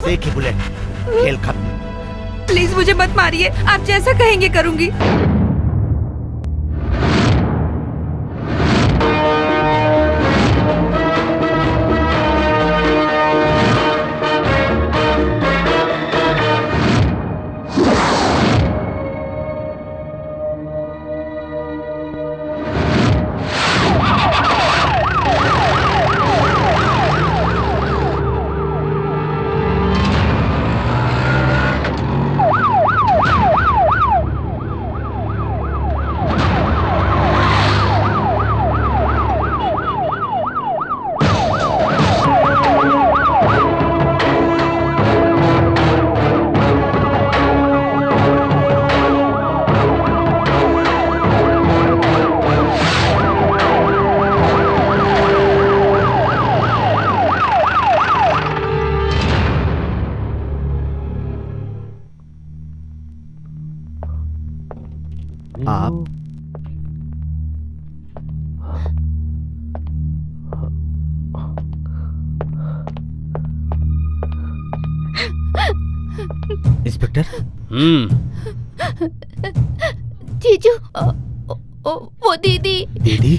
देखी बुलेट, खेल खत्म। प्लीज मुझे मत मारिए, आप जैसा कहेंगे करूंगी। आप इंस्पेक्टर? जीजू, वो दीदी। दीदी?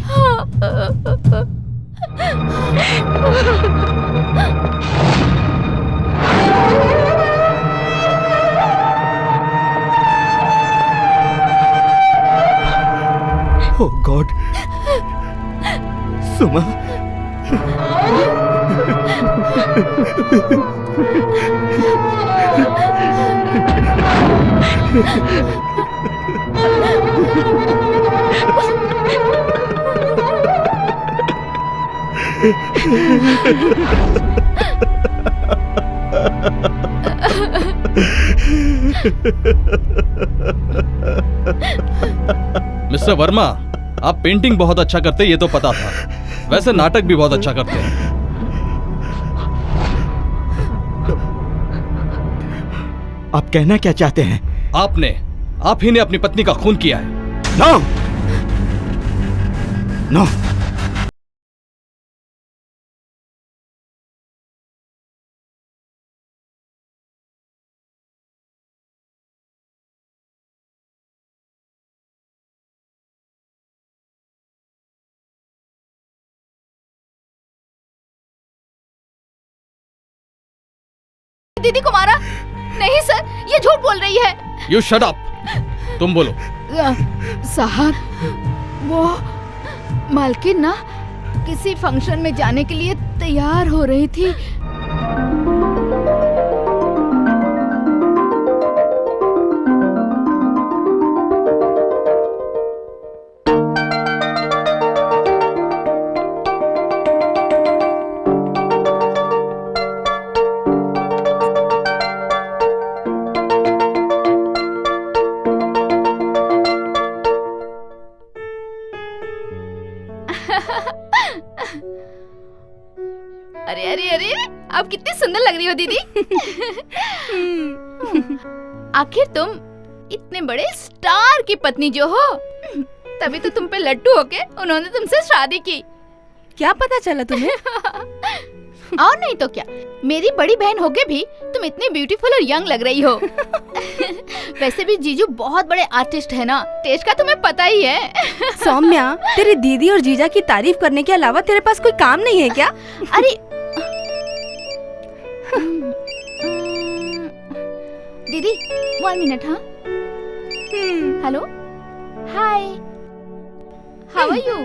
ओह गॉड, सुमा। मिस्टर वर्मा, आप पेंटिंग बहुत अच्छा करते ये तो पता था, वैसे नाटक भी बहुत अच्छा करते हैं। आप कहना क्या चाहते हैं? आप ही ने अपनी पत्नी का खून किया है। No no. दीदी को मारा? नहीं सर, ये झूठ बोल रही है। You shut up. तुम बोलो। साहब, वो मालकिन ना किसी फंक्शन में जाने के लिए तैयार हो रही थी। अरे अरे अरे, आप कितनी सुंदर लग रही हो दीदी। आखिर तुम इतने बड़े स्टार की पत्नी जो हो, तभी तो तुम पे लट्टू होके उन्होंने तुमसे शादी की। क्या पता चला तुम्हें? और नहीं तो क्या, मेरी बड़ी बहन होके भी तुम इतनी ब्यूटीफुल और यंग लग रही हो। वैसे भी जीजू बहुत बड़े आर्टिस्ट है ना, टेस्ट का तुम्हें पता ही है। सौम्या, तेरी दीदी और जीजा की तारीफ करने के अलावा तेरे पास कोई काम नहीं है क्या? अरे दीदी, 1 मिनट। हाँ, hello, hi, how are you?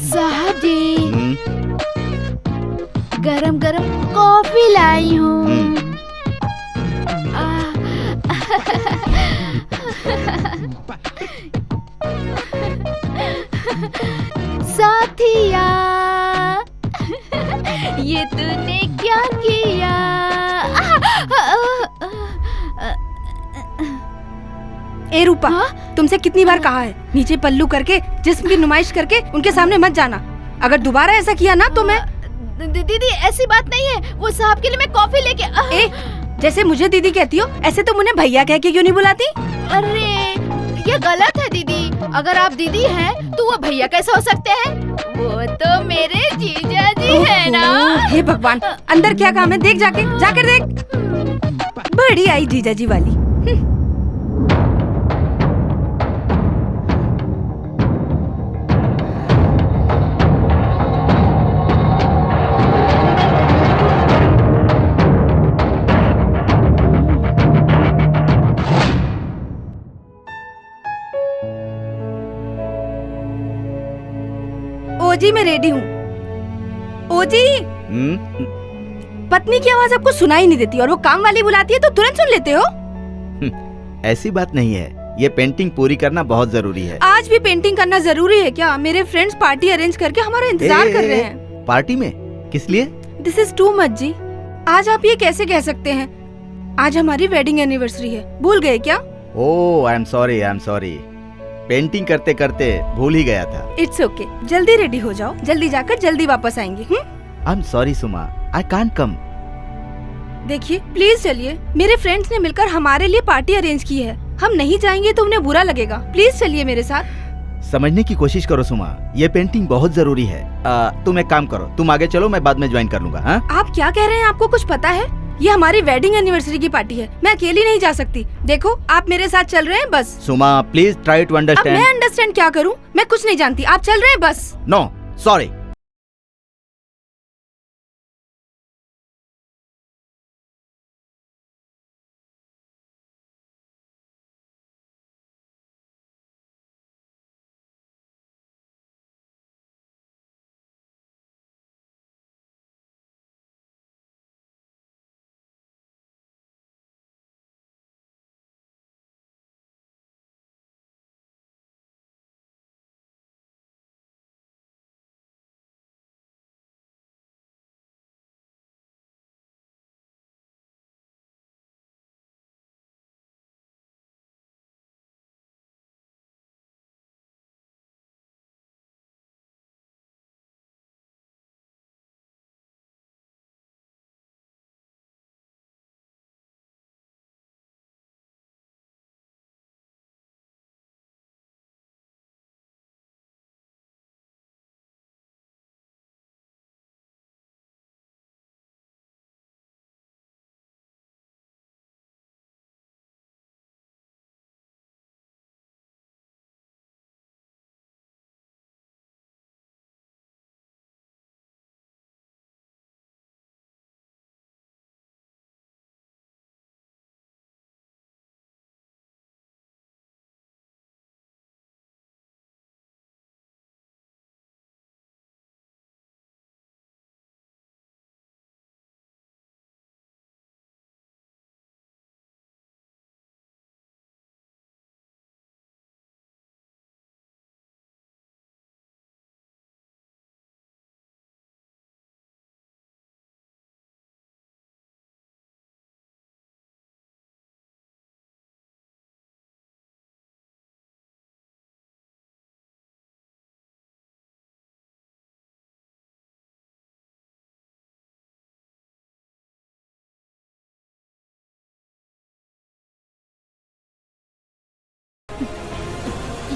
साहब जी, गरम गरम कॉफी लाई हूँ। साथिया, ये तूने क्या किया? ए रूपा, हाँ? तुमसे कितनी बार कहा है नीचे पल्लू करके जिस्म की नुमाइश करके उनके सामने मत जाना। अगर दोबारा ऐसा किया ना तो मैं दीदी ऐसी बात नहीं है, वो साहब के लिए मैं कॉफी लेके ए, जैसे मुझे दीदी कहती हो ऐसे तुम उन्हें भैया कह के क्यों नहीं बुलाती? अरे ये गलत है दीदी, अगर आप दीदी हैं तो वो भैया कैसे हो सकते हैं? वो तो मेरे जीजा जी है ना। हे भगवान, अंदर क्या काम है? देख जाकर देख। बड़ी आई जीजा जी वाली। ओजी मैं रेडी हूँ। ओजी, पत्नी की आवाज आपको सुनाई नहीं देती और वो काम वाली बुलाती है तो तुरंत सुन लेते हो। ऐसी बात नहीं है, ये पेंटिंग पूरी करना बहुत जरूरी है। आज भी पेंटिंग करना जरूरी है क्या? मेरे फ्रेंड्स पार्टी अरेंज करके हमारा इंतजार कर रहे हैं। पार्टी में? किस लिए? दिस इज टू मच जी। आज आप ये कैसे कह सकते हैं? आज हमारी वेडिंग एनिवर्सरी है, भूल गए क्या? ओह, आई एम सॉरी। पेंटिंग करते करते भूल ही गया था। इट्स ओके, जल्दी रेडी हो जाओ, जल्दी जाकर जल्दी वापस आएंगे। आई एम सॉरी सुमा, आई कांट कम। देखिए प्लीज चलिए, मेरे फ्रेंड्स ने मिलकर हमारे लिए पार्टी अरेंज की है, हम नहीं जाएंगे तो उन्हें बुरा लगेगा। प्लीज चलिए मेरे साथ। समझने की कोशिश करो सुमा, ये पेंटिंग बहुत जरूरी है। तुम एक काम करो, तुम आगे चलो, मैं बाद में ज्वाइन कर लूंगा। हाँ? आप क्या कह रहे हैं? आपको कुछ पता है? ये हमारी वेडिंग एनिवर्सरी की पार्टी है, मैं अकेली नहीं जा सकती। देखो आप मेरे साथ चल रहे हैं बस। सुमा प्लीज ट्राई टू अब अंडरस्टैंड। मैं अंडरस्टैंड क्या करूं? मैं कुछ नहीं जानती, आप चल रहे हैं बस। No sorry.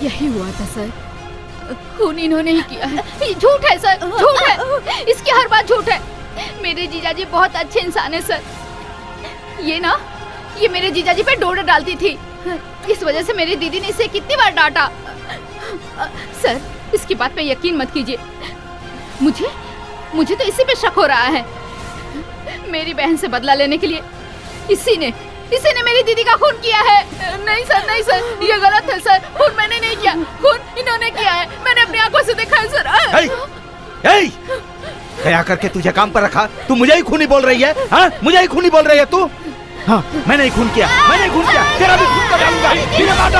यही हुआ था सर, खून इन्होंने ही किया है। ये झूठ है सर, झूठ है, इसकी हर बात झूठ है। मेरे जीजाजी बहुत अच्छे इंसान है सर। ये मेरे जीजाजी पे डोर डालती थी, इस वजह से मेरी दीदी ने इसे कितनी बार डांटा। सर इसकी बात पे यकीन मत कीजिए, मुझे तो इसी पे शक हो रहा है। मेरी बहन से बदला लेने के लिए इसी ने मेरी दीदी का खून किया है। नहीं सर, ये गलत है सर, खून मैंने नहीं किया, खून इन्होंने किया है, मैंने अपनी आंखों से देखा है सर। दया करके तुझे काम पर रखा, तू मुझे ही खूनी बोल रही है? हाँ, मुझे ही खूनी बोल रही है तू? हाँ, मैंने ही खून किया, तेरा भी खून कर डालूंगा, तुझे मार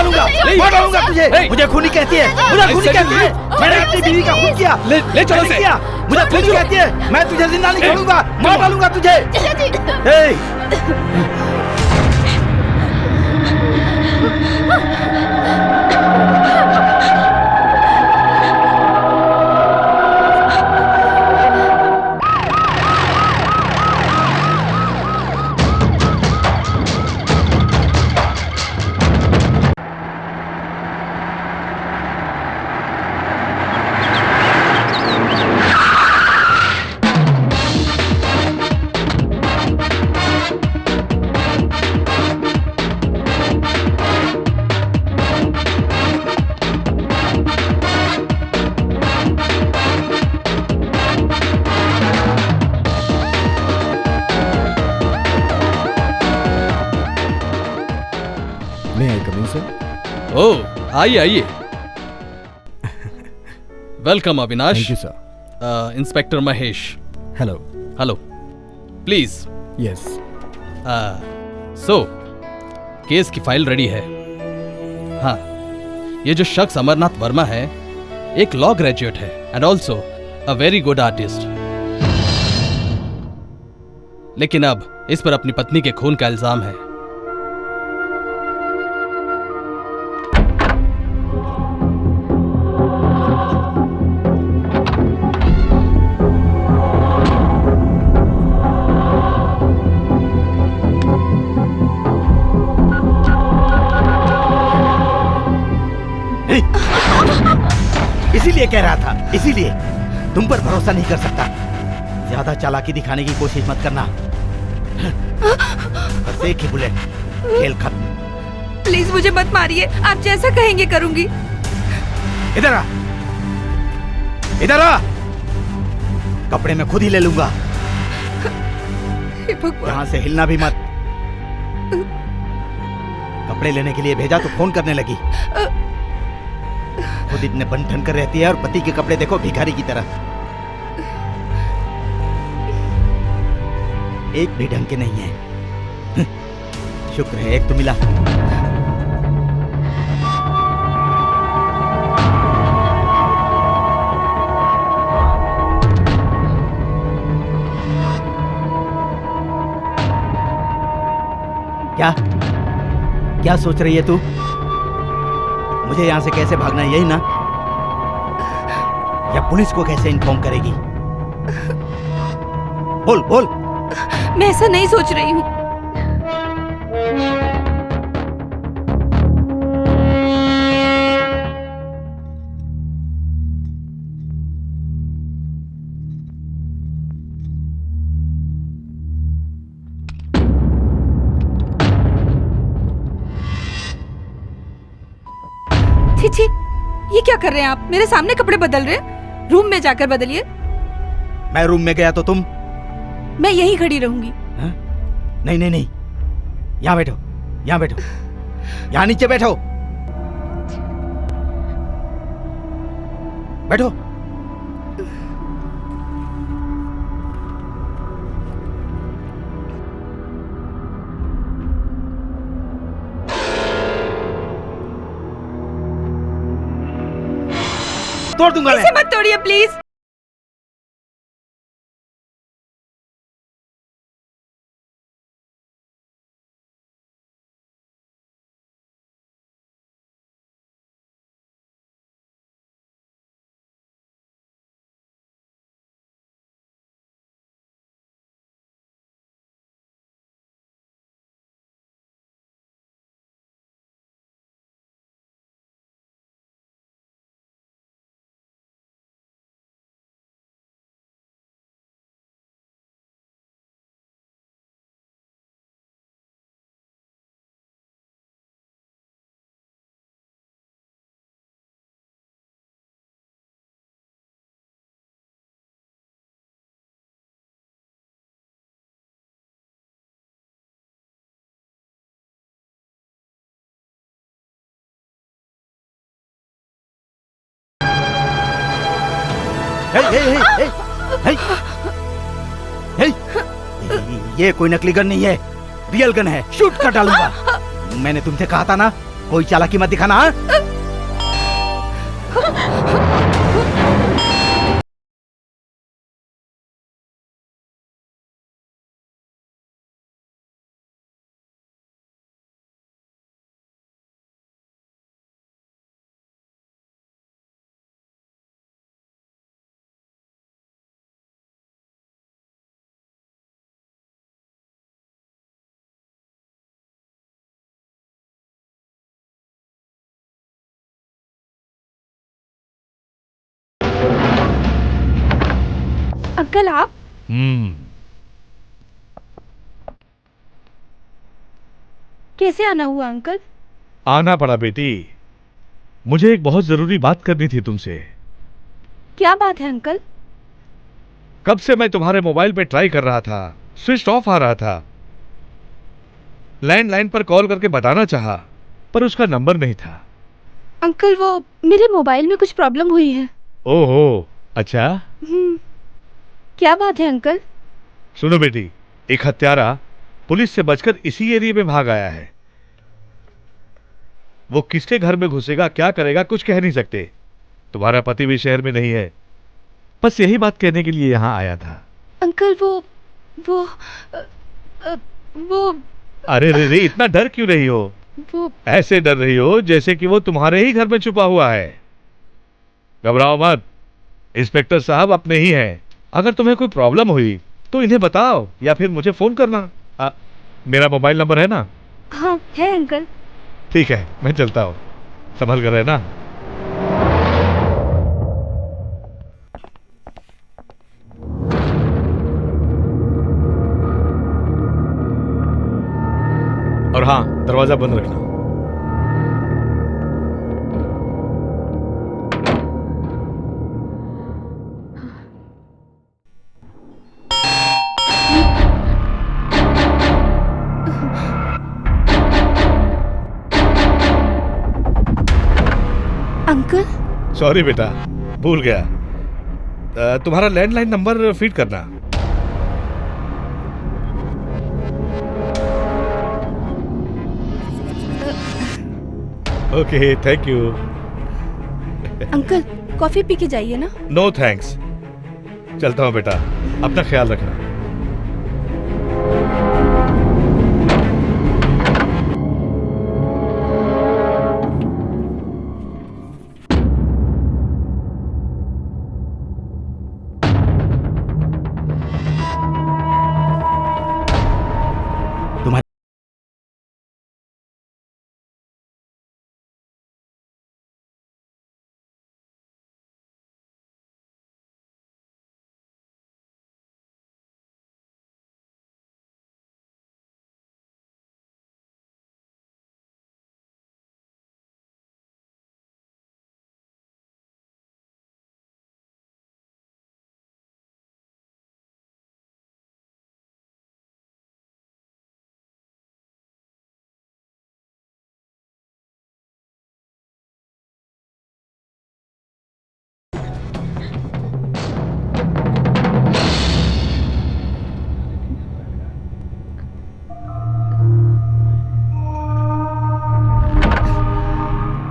डालूंगा तुझे। मुझे खूनी कहती है, मैंने अपनी बीवी का खून किया। ले चलो इसे। मुझे खूनी कहती है, मैं तुझे जिंदा नहीं छोड़ूंगा, मार डालूंगा तुझे। ओह, आइए आइए। Welcome Avinash. Thank you sir. Inspector Mahesh. Hello. Hello, please. Yes. So case की फाइल रेडी है। हाँ, ये जो शख्स अमरनाथ वर्मा है एक लॉ ग्रेजुएट है and also a very good artist. लेकिन अब इस पर अपनी पत्नी के खून का इल्जाम है। इसीलिए कह रहा था, इसीलिए तुम पर भरोसा नहीं कर सकता। ज्यादा चालाकी दिखाने की कोशिश मत करना। बस एक ही बुलेट, खेल खत्म। प्लीज मुझे मत मारिए, आप जैसा कहेंगे करूंगी। इधर आ, इधर आ। कपड़े मैं खुद ही ले लूंगा। हे भगवान। यहाँ से हिलना भी मत। कपड़े लेने के लिए भेजा तो फोन करने लगी। खुद इतने बन ठन कर रहती है और पति के कपड़े देखो भिखारी की तरह। एक भी ढंग के नहीं है। शुक्र है एक तो मिला। क्या क्या सोच रही है तू? मुझे यहां से कैसे भागना है, यही ना? या पुलिस को कैसे इन्फॉर्म करेगी? बोल बोल। मैं ऐसा नहीं सोच रही हूँ। छी, ये क्या कर रहे हैं आप? मेरे सामने कपड़े बदल रहे हैं। रूम में जाकर बदलिए। मैं रूम में गया तो तुम? मैं यहीं खड़ी रहूंगी। नहीं नहीं नहीं, यहाँ बैठो, यहाँ बैठो, यहाँ नीचे बैठो, बैठो। तोड़ दूंगा मैं। इसे मत तोड़िए प्लीज। ये कोई नकली गन नहीं है, रियल गन है। शूट कर डालूंगा। मैंने तुमसे कहा था ना, कोई चालाकी मत दिखाना। अंकल आप? कैसे आना हुआ अंकल? आना पड़ा बेटी, मुझे एक बहुत जरूरी बात करनी थी तुमसे। क्या बात है अंकल? कब से मैं तुम्हारे मोबाइल पे ट्राई कर रहा था, स्विच ऑफ आ रहा था। लैंडलाइन पर कॉल करके बताना चाहा, पर उसका नंबर नहीं था। अंकल वो मेरे मोबाइल में कुछ प्रॉब्लम हुई है। ओहो, अच्छा। क्या बात है अंकल? सुनो बेटी, एक हत्यारा पुलिस से बचकर इसी एरिया में भाग आया है। वो किसके घर में घुसेगा, क्या करेगा, कुछ कह नहीं सकते। तुम्हारा पति भी शहर में नहीं है। बस यही बात कहने के लिए यहाँ आया था। अंकल वो वो अरे रे रे, इतना डर क्यों रही हो? वो ऐसे डर रही हो जैसे कि वो तुम्हारे ही घर में छुपा हुआ है। घबराओ मत, इंस्पेक्टर साहब अपने ही हैं। अगर तुम्हें कोई प्रॉब्लम हुई तो इन्हें बताओ या फिर मुझे फोन करना। मेरा मोबाइल नंबर है ना? हाँ है अंकल। ठीक है, मैं चलता हूँ। संभल कर रहना। और हाँ, दरवाजा बंद रखना। अंकल सॉरी बेटा, भूल गया। तुम्हारा लैंडलाइन नंबर फीड करना। Okay, thank you. Uncle coffee P के जाइए ना। नो थैंक्स, चलता हूँ बेटा, अपना ख्याल रखना। तुम्हारे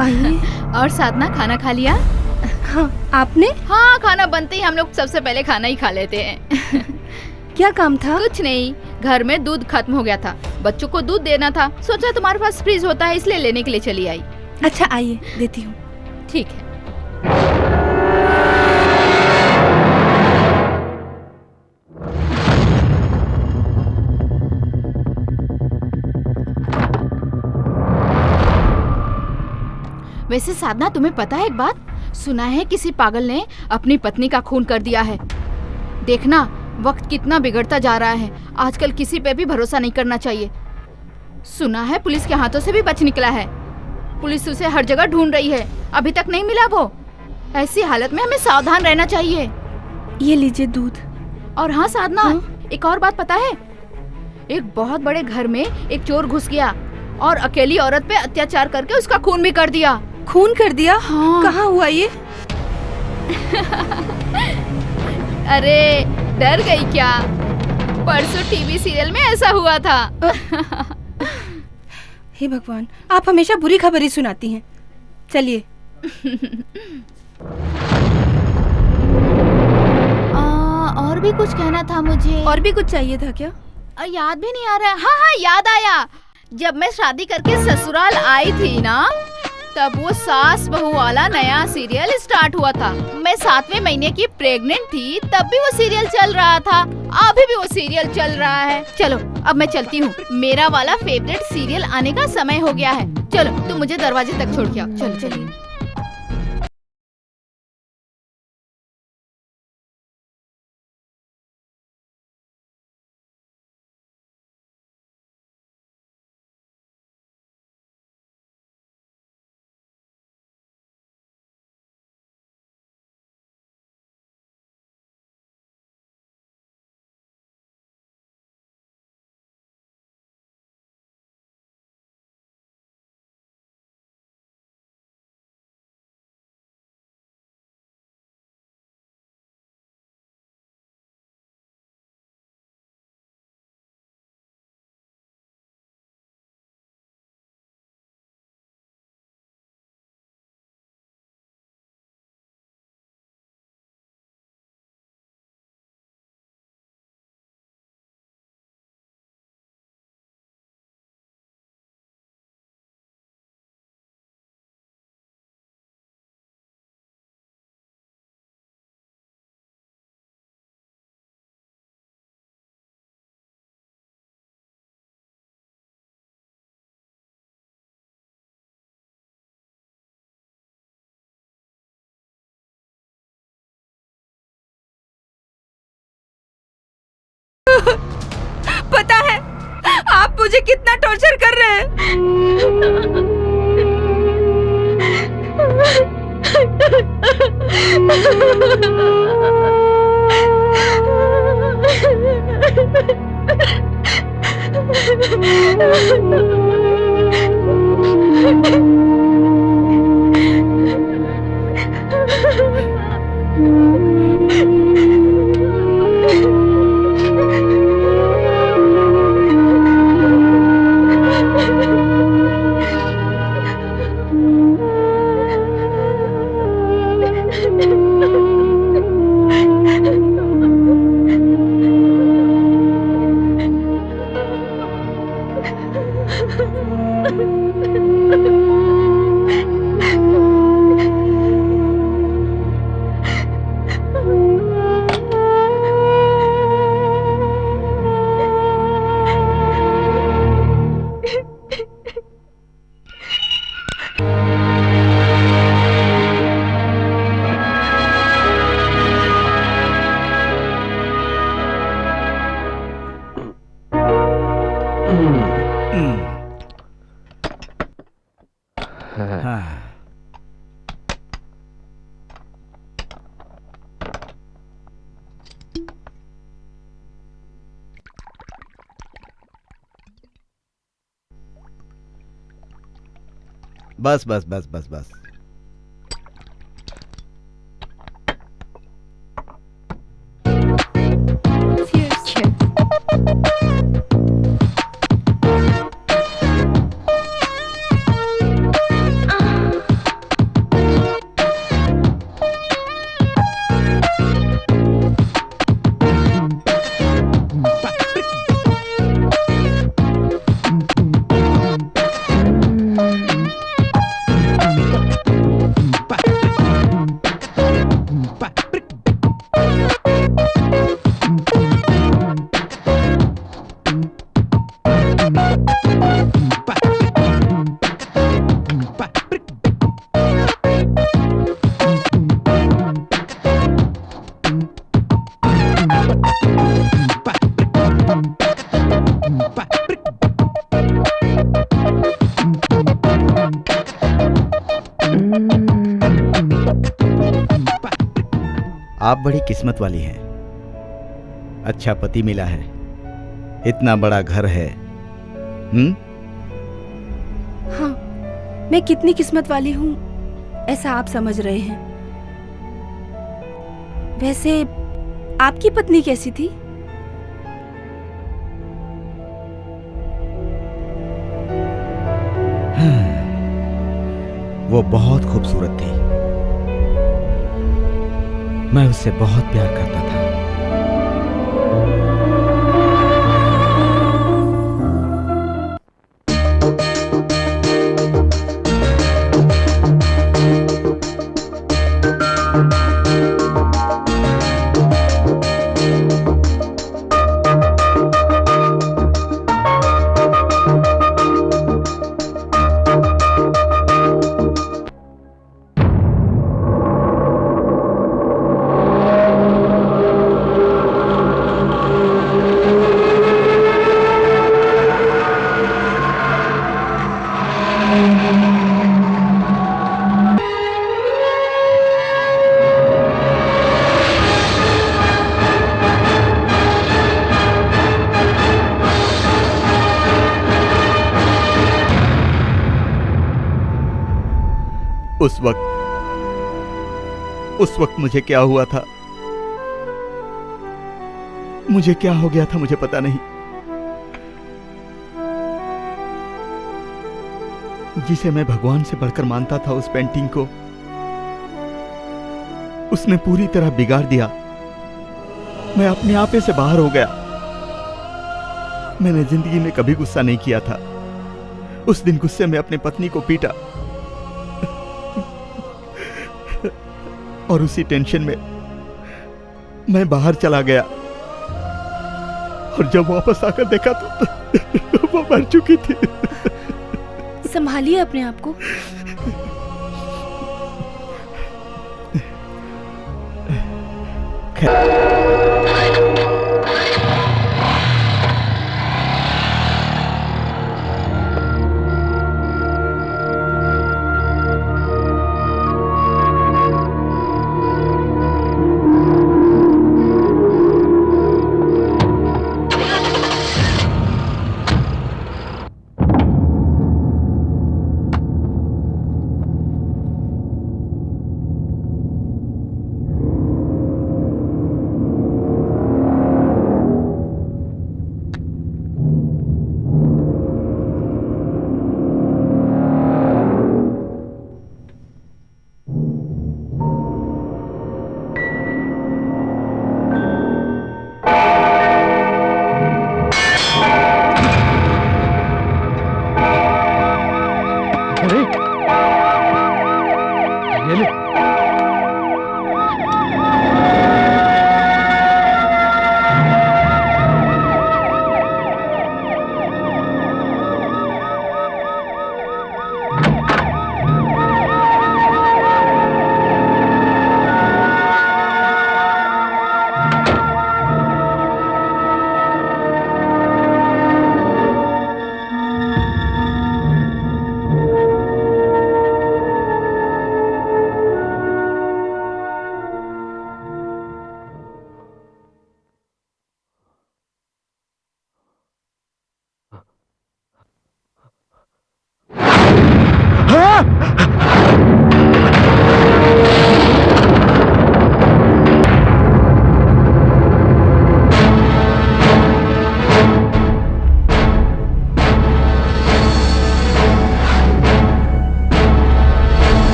आइए। और साधना, खाना खा लिया? हाँ आपने? हाँ, खाना बनते ही हम लोग सबसे पहले खाना ही खा लेते हैं। क्या काम था? कुछ नहीं, घर में दूध खत्म हो गया था, बच्चों को दूध देना था, सोचा तुम्हारे पास फ्रिज होता है इसलिए लेने के लिए चली आई। अच्छा आइए देती हूँ। ठीक है। वैसे साधना, तुम्हें पता है एक बात? सुना है किसी पागल ने अपनी पत्नी का खून कर दिया है। देखना वक्त कितना बिगड़ता जा रहा है, आजकल किसी पे भी भरोसा नहीं करना चाहिए। सुना है पुलिस के हाथों से भी बच निकला है, पुलिस उसे हर जगह ढूंढ रही है, अभी तक नहीं मिला वो। ऐसी हालत में हमें सावधान रहना चाहिए। ये लीजिए दूध। और हाँ साधना, हाँ? एक और बात पता है? एक बहुत बड़े घर में एक चोर घुस गया और अकेली औरत पे अत्याचार करके उसका खून भी कर दिया। खून कर दिया? हाँ। कहाँ हुआ ये? अरे डर गई क्या? परसों टीवी सीरियल में ऐसा हुआ था। हे भगवान, आप हमेशा बुरी खबर ही सुनाती हैं। चलिए। और भी कुछ कहना था मुझे। और भी कुछ चाहिए था क्या? याद भी नहीं आ रहा है। हाँ हाँ याद आया, जब मैं शादी करके ससुराल आई थी ना, तब वो सास बहू वाला नया सीरियल स्टार्ट हुआ था। मैं 7वें महीने की प्रेग्नेंट थी, तब भी वो सीरियल चल रहा था, अभी भी वो सीरियल चल रहा है। चलो अब मैं चलती हूँ, मेरा वाला फेवरेट सीरियल आने का समय हो गया है। चलो तुम मुझे दरवाजे तक छोड़ के आओ। चलो चलिए। कितना टॉर्चर कर रहे हैं। बस बस बस बस बस। आप बड़ी किस्मत वाली हैं। अच्छा पति मिला है, इतना बड़ा घर है। हाँ, मैं कितनी किस्मत वाली हूँ ऐसा आप समझ रहे हैं। वैसे आपकी पत्नी कैसी थी? वो बहुत खूबसूरत थी। मैं उससे बहुत प्यार करता था। उस वक्त मुझे क्या हुआ था, मुझे क्या हो गया था मुझे पता नहीं। जिसे मैं भगवान से बढ़कर मानता था, उस पेंटिंग को उसने पूरी तरह बिगाड़ दिया। मैं अपने आपे से बाहर हो गया। मैंने जिंदगी में कभी गुस्सा नहीं किया था। उस दिन गुस्से में अपनी पत्नी को पीटा और उसी टेंशन में मैं बाहर चला गया और जब वापस आकर देखा तो वो मर चुकी थी। संभालिए अपने आप को। ये ले।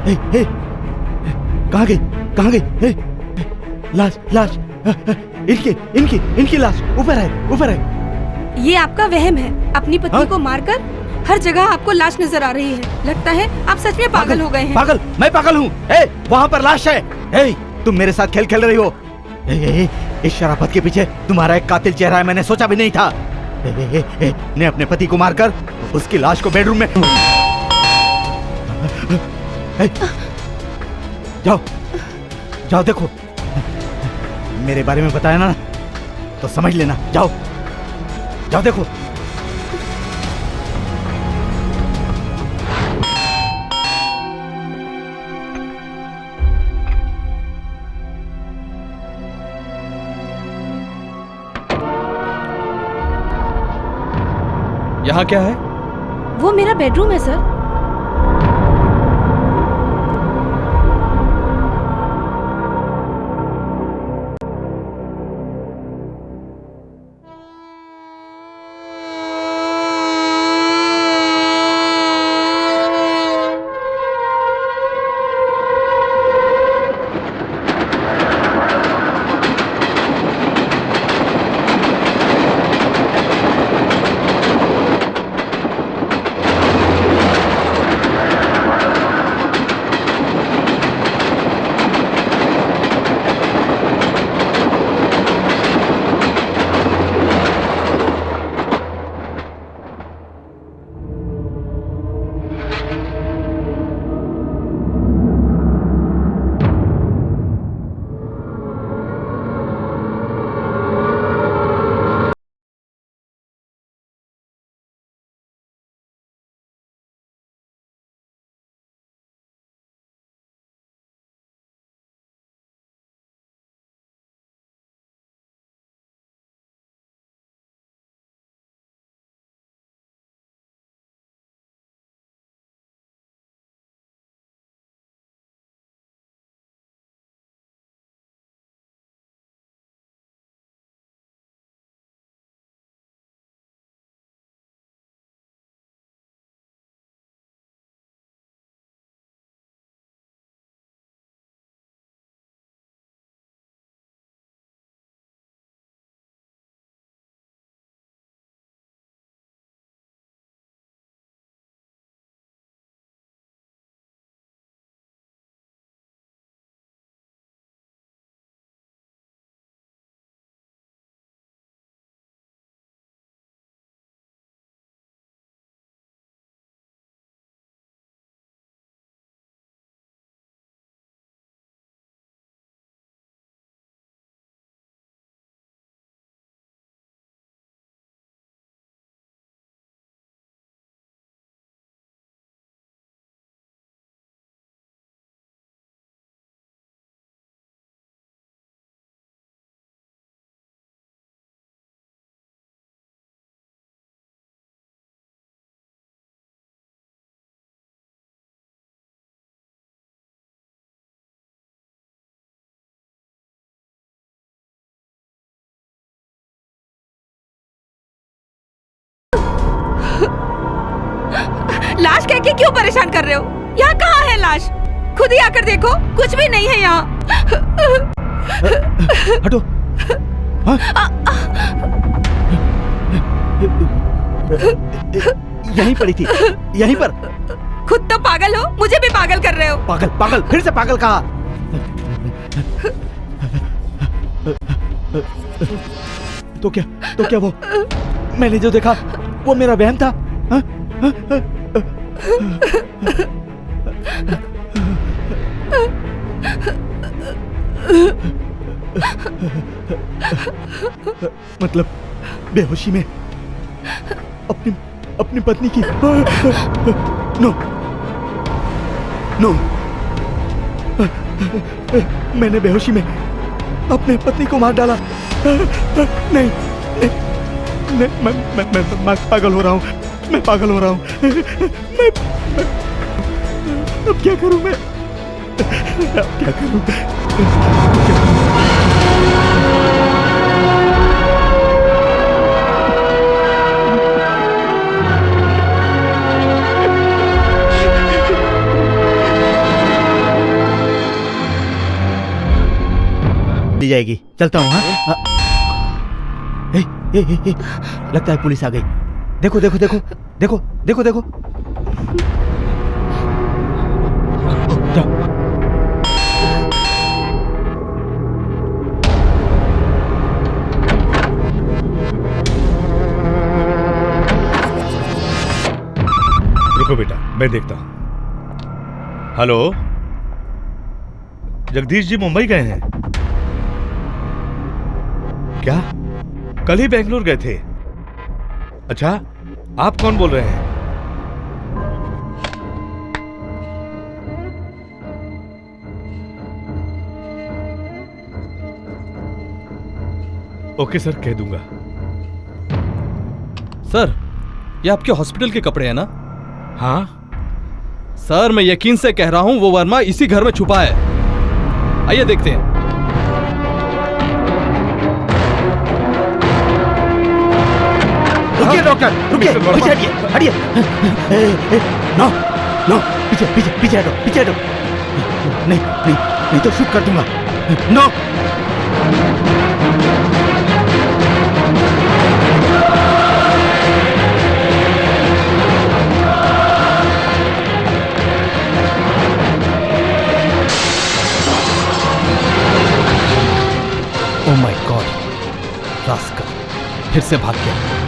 ए, ए, कहाँ गई कहाँ गई? ए, लाश लाश इनकी इनकी इनकी लाश ऊपर है। ये आपका वहम है। अपनी पत्नी हाँ? को मारकर हर जगह आपको लाश नजर आ रही है। लगता है आप सच में पागल हो गए हैं। पागल? मैं पागल हूँ? वहाँ पर लाश है। तुम मेरे साथ खेल खेल रही हो। इस शराफत के पीछे तुम्हारा एक कातिल चेहरा है, मैंने सोचा भी नहीं था। ने अपने पति को मारकर उसकी लाश को बेडरूम में जाओ जाओ देखो, मेरे बारे में बताया ना तो समझ लेना। जाओ जाओ देखो। यहाँ क्या है? वो मेरा बेडरूम है सर। लाश कह के क्यों परेशान कर रहे हो? यहाँ कहाँ है लाश? खुद ही आकर देखो, कुछ भी नहीं है यहाँ। हटो। हाँ? यहीं पड़ी थी, यहीं पर। खुद तो पागल हो, मुझे भी पागल कर रहे हो। पागल पागल, फिर से पागल कहा। तो क्या वो मैंने जो देखा वो मेरा वहम था? हा? मतलब बेहोशी में अपनी पत्नी की। नो, मैंने बेहोशी में अपने पत्नी को मार डाला। नहीं, मैं पागल हो रहा हूँ। मैं पागल हो रहा हूँ। मैं अब क्या करूँ? मैं अब क्या करूँ? ली जाएगी। चलता हूँ। हाँ, लगता है पुलिस आ गई। देखो देखो देखो देखो देखो देखो। जाओ। रुको बेटा, मैं देखता हूं। हेलो, जगदीश जी मुंबई गए हैं क्या? कल ही बेंगलुरु गए थे। अच्छा, आप कौन बोल रहे हैं? ओके सर, कह दूंगा। सर, ये आपके हॉस्पिटल के कपड़े हैं ना? हाँ सर, मैं यकीन से कह रहा हूं वो वर्मा इसी घर में छुपा है। आइए देखते हैं। रुकिए डॉक्टर, रुकिए, पीछे हटिए, हटिए। नो नो, पीछे पीछे पीछे हटो, पीछे हटो। नहीं नहीं नहीं तो शूट कर दूंगा। No. Oh my God, rascal फिर से भाग गया।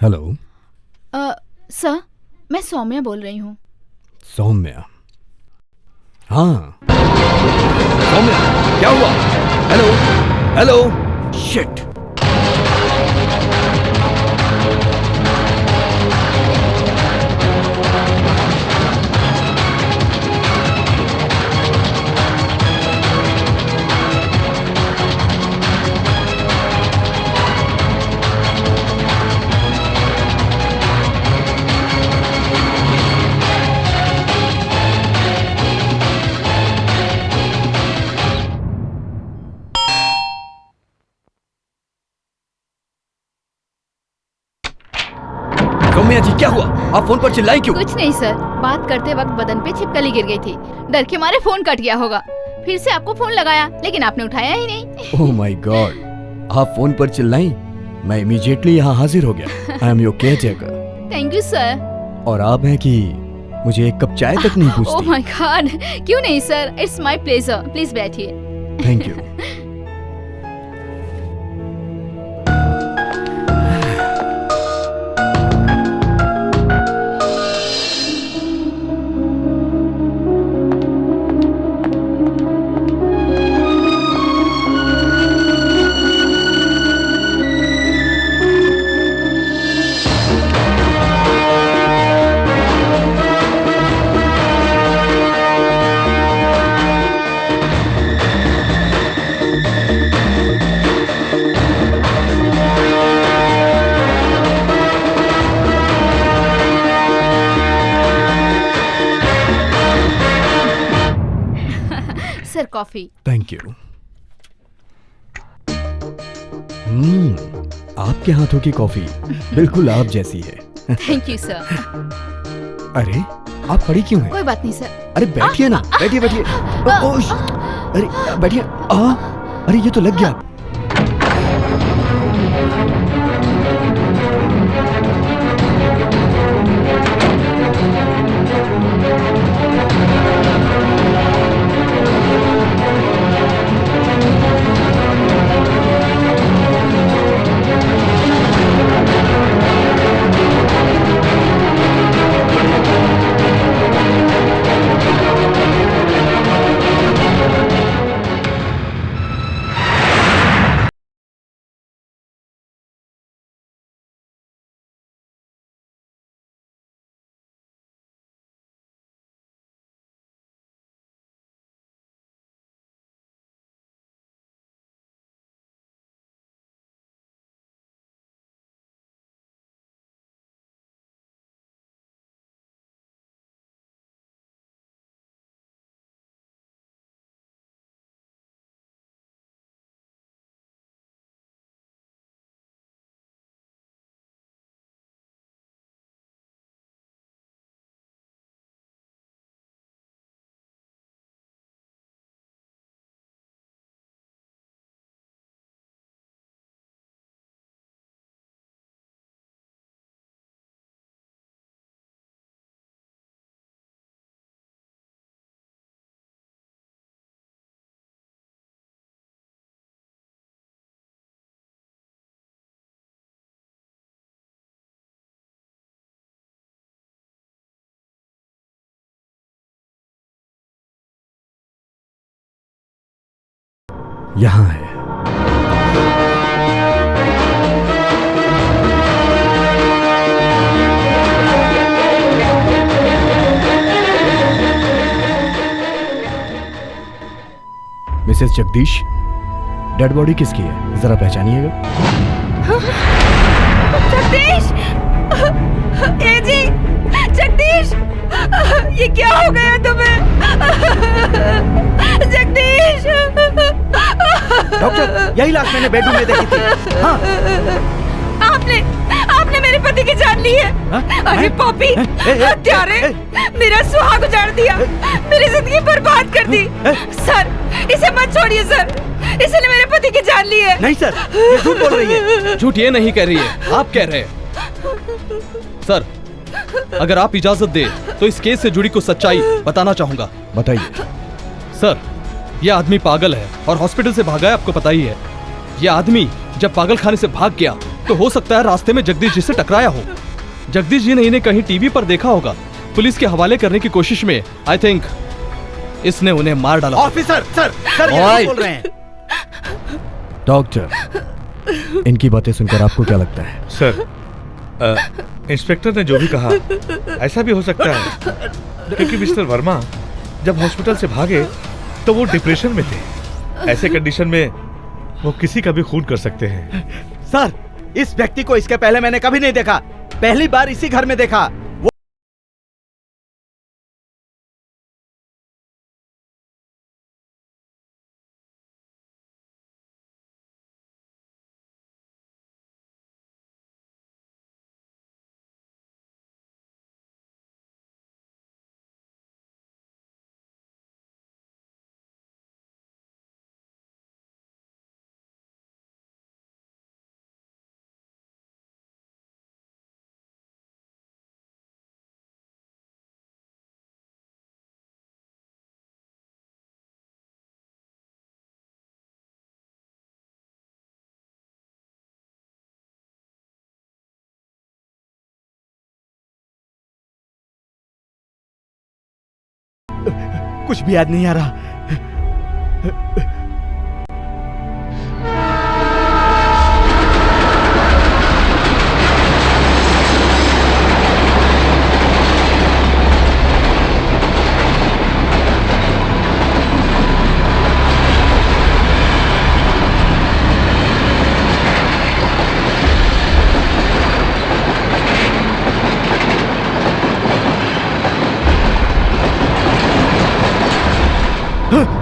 हेलो सर, मैं सौम्या बोल रही हूँ। सौम्या? हाँ सौम्या, क्या हुआ? Hello hello, shit. Saumya ji, क्या हुआ? आप फोन पर चिल्लाई क्यों? कुछ नहीं सर, बात करते वक्त बदन पे छिपकली गिर गई थी। डर के मारे फोन कट गया होगा। फिर से आपको फोन लगाया, लेकिन आपने उठाया ही नहीं। ओह माय गॉड, आप फोन पर चिल्लाई, मैं इमीडिएटली यहाँ हाजिर हो गया। I am your caretaker. Thank you sir. और आप हैं कि मुझे एक कप चाय तक नहीं पूछती। ओह माय गॉड, क्यों नहीं sir, it's my pleasure. Please बैठिए। Thank you. Coffee. Thank you. आपके हाथों की कॉफी बिल्कुल आप जैसी है। Thank you sir. अरे आप खड़ी क्यों हैं? कोई बात नहीं सर। अरे बैठिए ना, बैठिए बैठिए। अरे बैठिए। अरे ये तो लग गया। यहाँ है। मिसेस जगदीश, डेड बॉडी किसकी है? जरा पहचानिएगा। जगदीश! ए जी! जगदीश! ये क्या हो गया तुम्हें? जगदीश! डॉक्टर, यही लाश मैंने बेडरूम में देखी थी। हाँ। आपने मेरे पति की जान ली है। अरे पॉपी, हत्यारे, मेरा सुहाग उजाड़ दिया, मेरी जिंदगी बर्बाद कर दी। सर, इसे मत छोड़िए सर, इसने मेरे पति की जान ली है। नहीं सर, ये झूठ बोल रही है। झूठ ये नहीं कह रही है, आप कह रहे हैं। सर, अगर आप इजाजत दे तो इस केस से जुड़ी कुछ सच्चाई बताना चाहूंगा। बताइए। सर, यह आदमी पागल है और हॉस्पिटल से भागा है, आपको पता ही है। यह आदमी जब पागल खाने से भाग गया तो हो सकता है रास्ते में जगदीश जी से टकराया हो। जगदीश जी ने इन्हें कहीं टीवी पर देखा होगा। पुलिस के हवाले करने की कोशिश में आई थिंक इसने उन्हें मार डाला। ऑफिसर, सर ये बोल रहे हैं। डॉक्टर, इनकी बातें सुनकर आपको क्या लगता है? सर, इंस्पेक्टर ने जो भी कहा ऐसा भी हो सकता है, क्योंकि मिस्टर वर्मा जब हॉस्पिटल से भागे तो वो डिप्रेशन में थे। ऐसे कंडीशन में वो किसी का भी खून कर सकते हैं। सर, इस व्यक्ति को इसके पहले मैंने कभी नहीं देखा, पहली बार इसी घर में देखा। कुछ भी याद नहीं आ रहा।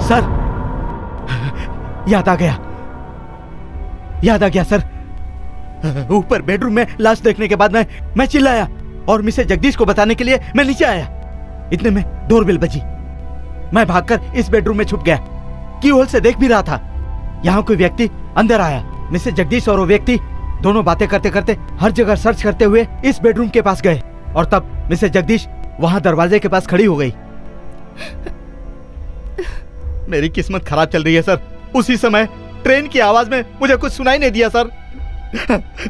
सर, याद आ गया सर। ऊपर बेडरूम में लाश देखने के बाद मैं चिल्लाया और मिसेस जगदीश को बताने के लिए मैं नीचे आया। इतने में डोरबेल बजी। मैं भागकर इस बेडरूम में छुप गया। की होल से देख भी रहा था। यहाँ कोई व्यक्ति अंदर आया। मिसेस जगदीश और वो व्यक्ति दोनों बातें करते करते हर जगह सर्च करते हुए इस बेडरूम के पास गए और तब मिसेस जगदीश वहां दरवाजे के पास खड़ी हो गई। मेरी किस्मत खराब चल रही है सर। उसी समय ट्रेन की आवाज में मुझे कुछ सुनाई नहीं दिया सर।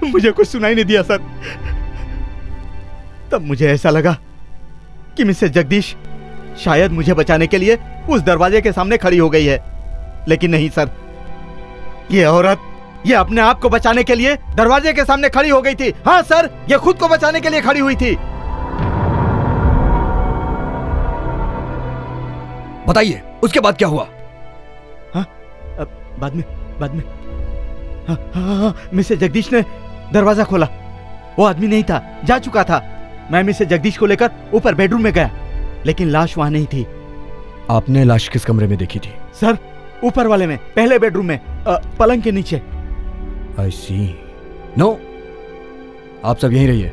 मुझे कुछ सुनाई नहीं दिया सर। तब मुझे ऐसा लगा कि मिसेस जगदीश शायद मुझे बचाने के लिए उस दरवाजे के सामने खड़ी हो गई है, लेकिन नहीं सर, ये औरत ये अपने आप को बचाने के लिए दरवाजे के सामने खड़ी हो गई थी। हाँ सर, ये खुद को बचाने के लिए खड़ी हुई थी। बताइए उसके बाद क्या हुआ? हाँ, बाद में हाँ, मिसेस जगदीश ने दरवाजा खोला। वो आदमी नहीं था, जा चुका था। मैं मिसेस जगदीश को लेकर ऊपर बेडरूम में गया, लेकिन लाश वहां नहीं थी। आपने लाश किस कमरे में देखी थी? सर, ऊपर वाले में, पहले बेडरूम में, पलंग के नीचे। आई सी। नो, आप सब यहीं रहिए।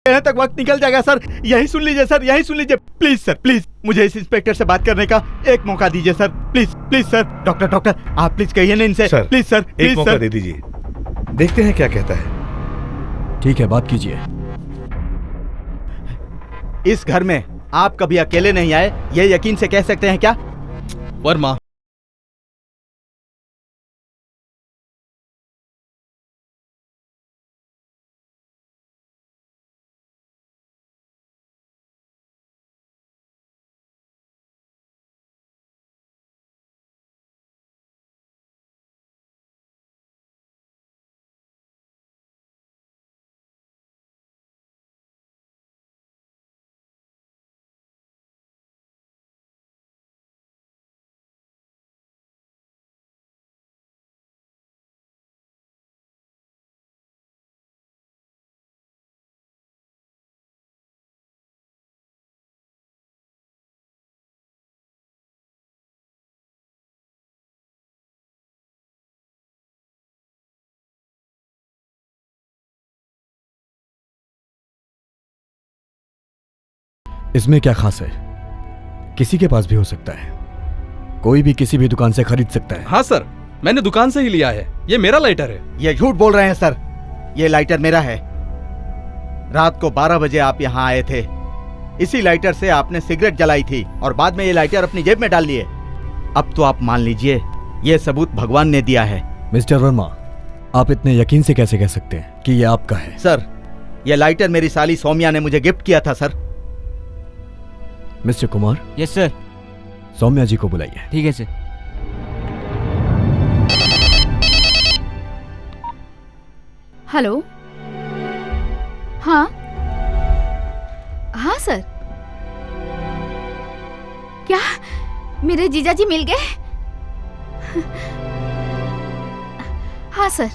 यहाँ तक वक्त निकल जाएगा सर। यही सुन लीजिए सर, यही सुन लीजिए। प्लीज सर, प्लीज मुझे इस इंस्पेक्टर से बात करने का एक मौका दीजिए sir. Please please sir. Doctor आप प्लीज कहिए ना इनसे। प्लीज सर, एक मौका दे दीजिए, देखते हैं क्या कहता है। ठीक है, बात कीजिए। इस घर में आप कभी अकेले नहीं आए, ये यकीन से कह सकते हैं क्या? वर्मा, इसमें क्या खास है? किसी के पास भी हो सकता है, कोई भी किसी भी दुकान से खरीद सकता है। हाँ सर, मैंने दुकान से ही लिया है। ये मेरा लाइटर है। ये झूठ बोल रहे हैं सर, ये लाइटर मेरा है। रात को 12 बजे आप यहाँ आए थे, इसी लाइटर से आपने सिगरेट जलाई थी और बाद में ये लाइटर अपनी जेब में डाल लिए। अब तो आप मान लीजिए ये सबूत भगवान ने दिया है। मिस्टर वर्मा, आप इतने यकीन से कैसे कह सकते हैं कि ये आपका है? सर, ये लाइटर मेरी साली सौम्या ने मुझे गिफ्ट किया था sir. Mister Kumar. Yes sir. Saumya ji को बुलाइए। ठीक है सर। हेलो। हाँ हाँ सर। क्या मेरे जीजाजी मिल गए? हाँ सर।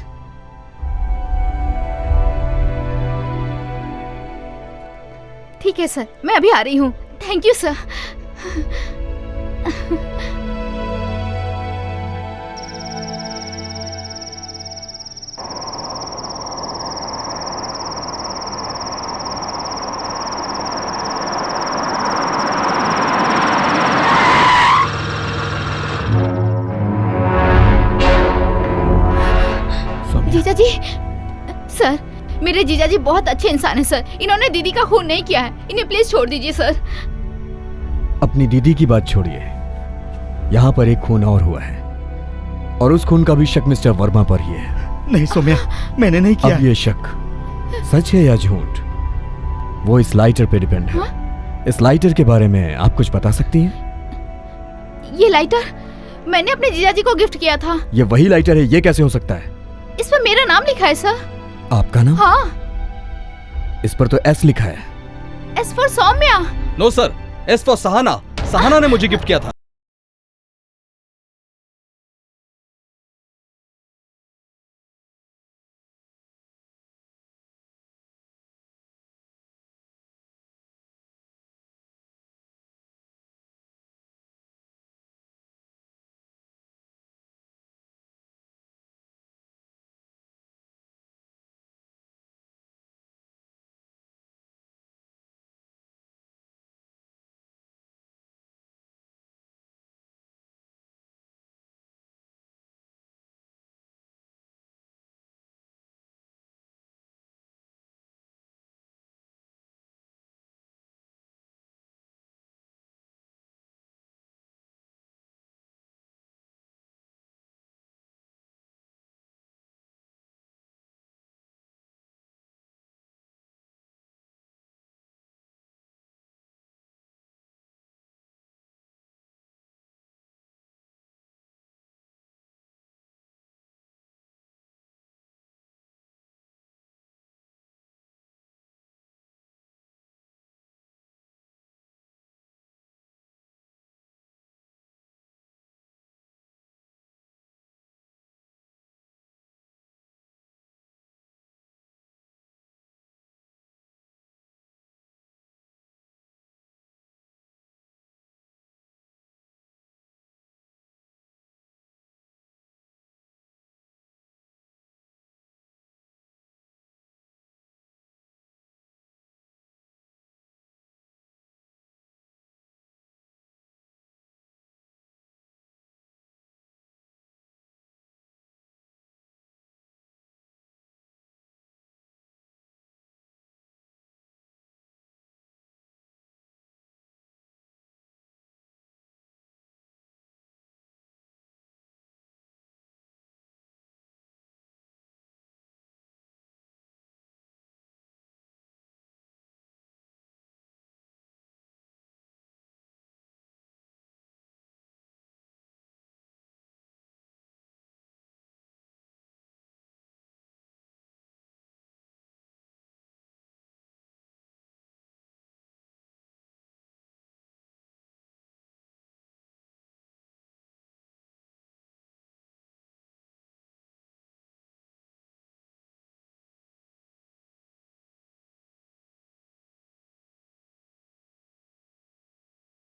ठीक है सर, मैं अभी आ रही हूँ। Thank you sir. जीजाजी, सर मेरे जीजाजी बहुत अच्छे इंसान हैं सर। इन्होंने दीदी का खून नहीं किया है, इन्हें प्लीज छोड़ दीजिए सर। अपनी दीदी की बात छोड़िए, यहाँ पर एक खून और हुआ है और उस खून का भी शक मिस्टर वर्मा पर ही है। नहीं सौम्या, मैंने नहीं किया। अब ये शक सच है या झूठ, वो इस लाइटर पे डिपेंड है। इस लाइटर के बारे में आप कुछ बता सकती हैं? ये लाइटर मैंने अपने जीजाजी को गिफ्ट किया था। ये वही लाइटर है? ये कैसे हो सकता है? इस पर मेरा नाम लिखा है सर। आपका नाम? हाँ। इस पर तो एस लिखा है। S for Saumya. No sir, S for Sahana. Sahana ने मुझे गिफ्ट किया था।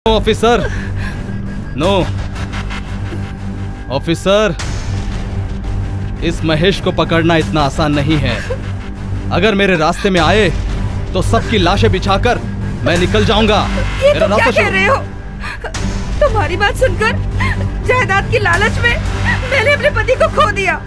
ऑफिसर, नो ऑफिसर, इस महेश को पकड़ना इतना आसान नहीं है। अगर मेरे रास्ते में आए तो सबकी लाशें बिछाकर मैं निकल जाऊंगा। ये तुम क्या कह रहे हो? तुम्हारी बात सुनकर जायदाद की लालच में मैंने अपने पति को खो दिया।